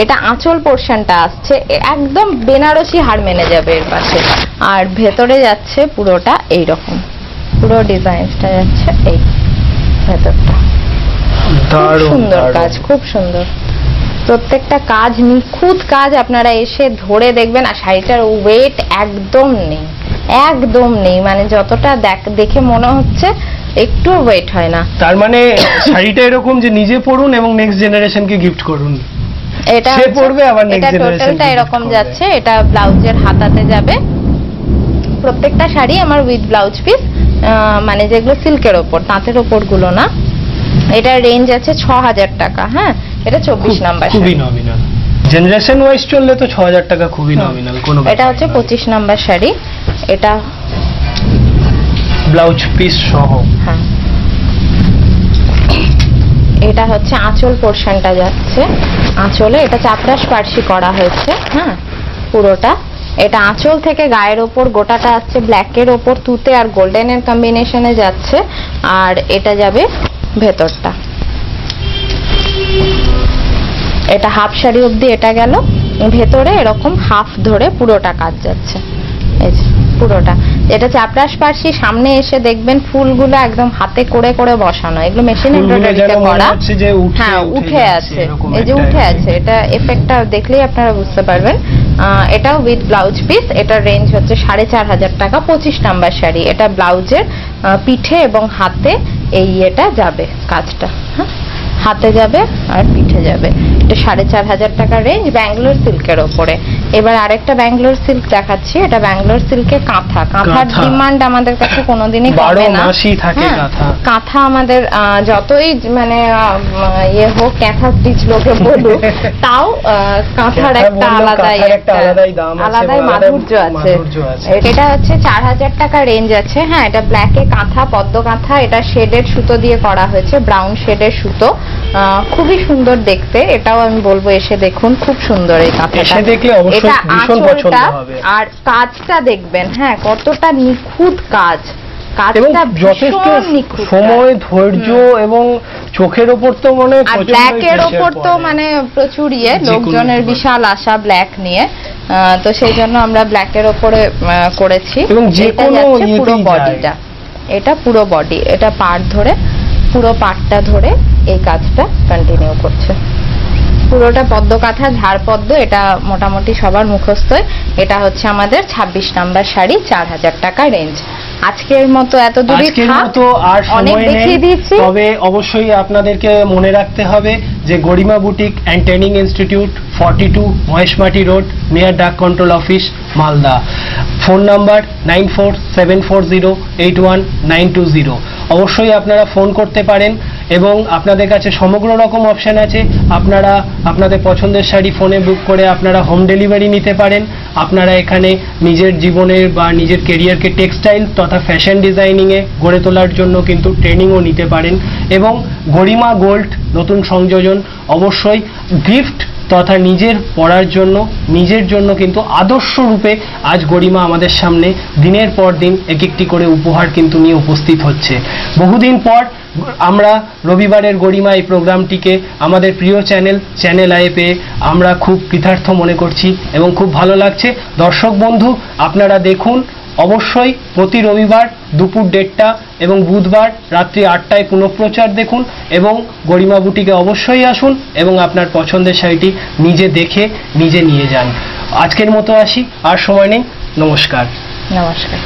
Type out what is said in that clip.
এটা আঁচল পোর্শনটা আসছে একদম বেনারসি হার মেনে যাবে এর পাশে, আর ভেতরে যাচ্ছে পুরোটা এইরকম, পুরো ডিজাইনটা যাচ্ছে এই ভেতরটা। খুব সুন্দর কাজ, খুব সুন্দর, প্রত্যেকটা কাজ নিখুঁত কাজ। আপনারা এসে ধরে দেখবেন, আর শাড়িটার ওয়েট একদম নেই, একদম নেই, মানে যতটা দেখে মনে হচ্ছে একটু ওয়েট হয় না। তার মানে শাড়িটা এরকম যে নিজে পরুন এবং নেক্সট জেনারেশনকে গিফট করুন, এটা সে পরবে আবার নেক্সট জেনারেশন। এটা টোটালটা এরকম যাচ্ছে, এটা ব্লাউজের হাতাতে যাবে, প্রত্যেকটা শাড়ি আমার উইথ ব্লাউজ পিস, মানে যেগুলো সিল্কের ওপর, তাঁতের ওপর গুলো না। এটা রেঞ্জ আছে 6000 টাকা। হ্যাঁ, এটা 24 নাম্বার, খুবই নমিনাল। জেনারেশন ওয়াইজ চললে তো 6000 টাকা খুবই নমিনাল কোনো। এটা হচ্ছে 25 নাম্বার শাড়ি, এটা ব্লাউজ পিস সহ। হ্যাঁ, এটা হচ্ছে আঁচল পোর্শনটা যাচ্ছে, আঁচলে এটা চাপরাশ পার্সি করা হয়েছে। হ্যাঁ, পুরোটা এটা আঁচল থেকে গায়ের ওপর গোটাটা আসছে ব্ল্যাকের ওপর তুতে আর গোল্ডেনের কম্বিনেশনে যাচ্ছে, আর এটা যাবে ভেতরটা, এটা হাফ শাড়ি অবধি এটা গেল, ভেতরে এরকম হাফ ধরে পুরোটা কাজ যাচ্ছে, এই যে পুরোটা। এটা চাপরাশ পার্সি, সামনে এসে দেখবেন ফুলগুলো একদম হাতে করে করে বসানো, এগুলো মেশিন এমব্রয়ডারিতে করা। হ্যাঁ, উঠে আছে, এই যে উঠে আছে, এটা এফেক্টটা দেখলেই আপনারা বুঝতে পারবেন। এটা উইথ ব্লাউজ পিস, এটা রেঞ্জ হচ্ছে 4500 টাকা, 25 নাম্বার শাড়ি। এটা ব্লাউজের পিঠে এবং হাতে এই এটা যাবে কাজটা, হ্যাঁ হাতে যাবে আর পিঠে যাবে। এটা 4500 টাকা রেঞ্জ, ব্যাঙ্গালোর সিল্কের ওপরে। এবার আরেকটা ব্যাঙ্গালোর সিল্ক দেখাচ্ছি, এটা ব্যাঙ্গালোর সিল্কে কাঁথা। কাঁথার ডিমান্ড আমাদের কাছে কোনোদিনই কমে না। কাঁথা আমাদের যতই মানে ইয়ে হোক, ক্যাথা স্টিচ লোকে বলুক, তাও কাঁথার একটা আলাদাই মাধুর্য আছে। এটা হচ্ছে 4000 টাকা রেঞ্জ আছে। হ্যাঁ, এটা ব্ল্যাকে কাঁথা, পদ্ম কাঁথা, এটা শেডের সুতো দিয়ে করা হয়েছে, ব্রাউন শেডের সুতো, খুবই সুন্দর দেখতে। এটাও আমি বলবো এসে দেখুন, খুব সুন্দর এই কাঁথাটা, এটা আঁচলটা আর কাজটা দেখবেন। হ্যাঁ, কতটা নিখুঁত কাজ, কাজটা যথেষ্ট নিখুঁত, সময়, ধৈর্য এবং চোখের ওপর তো মনে হয়, আর ব্ল্যাকের ওপর তো মানে প্রচুর ইয়ে, লোকজনের বিশাল আশা ব্ল্যাক নিয়ে, তো সেই জন্য আমরা ব্ল্যাকের ওপরে করেছি। এবং যেটা যাচ্ছে পুরো বডিটা, এটা পুরো বডি, এটা পার্ট ধরে পুরো পাটটা ধরে এই কাজটা কন্টিনিউ করছে। পুরোটা পদ্ম কাঁথা, ঝাড় পদ্ম, এটা মোটামুটি সবার মুখস্থ। এটা হচ্ছে আমাদের 26 নাম্বার শাড়ি, 4000 টাকা রেঞ্জ। আজকের মতো এত দূরই থাক, অনেক দেখিয়ে দিয়েছি। তবে অবশ্যই আপনাদেরকে মনে রাখতে হবে যে Garima boutique and training institute, 42 Maheshmati road, near ডাক control office, Malda. Phone number 9474081920। অবশ্যই আপনারা ফোন করতে পারেন এবং আপনাদের কাছে সমগ্র রকম অপশন আছে। আপনারা আপনাদের পছন্দের শাড়ি ফোনে বুক করে আপনারা হোম ডেলিভারি নিতে পারেন। আপনারা এখানে নিজের জীবনের বা নিজের কেরিয়ারকে টেক্সটাইল তথা ফ্যাশন ডিজাইনিংয়ে গড়ে তোলার জন্য কিন্তু ট্রেনিংও নিতে পারেন। এবং গরিমা গোল্ড নতুন সংযোজন, অবশ্যই গিফট তথা নিজের পড়ার জন্য, নিজের জন্য কিন্তু আদর্শ রূপে আজ গরিমা আমাদের সামনে দিনের পর দিন এক একটি করে উপহার কিন্তু নিয়ে উপস্থিত হচ্ছে। বহুদিন পর আমরা রবিবারের গরিমা এই প্রোগ্রামটিকে আমাদের প্রিয় চ্যানেল আয়ে পেয়ে আমরা খুব কৃতার্থ মনে করছি এবং খুব ভালো লাগছে। দর্শক বন্ধু, আপনারা দেখুন অবশ্যই প্রতি রবিবার দুপুর 1:30 এবং বুধবার রাত্রি 8টায় পুনঃপ্রচার দেখুন এবং গরিমা বুটিকে অবশ্যই আসুন এবং আপনার পছন্দের শাড়িটি নিজে দেখে নিজে নিয়ে যান। আজকের মতো আসি, আর সময় নেই। নমস্কার। নমস্কার।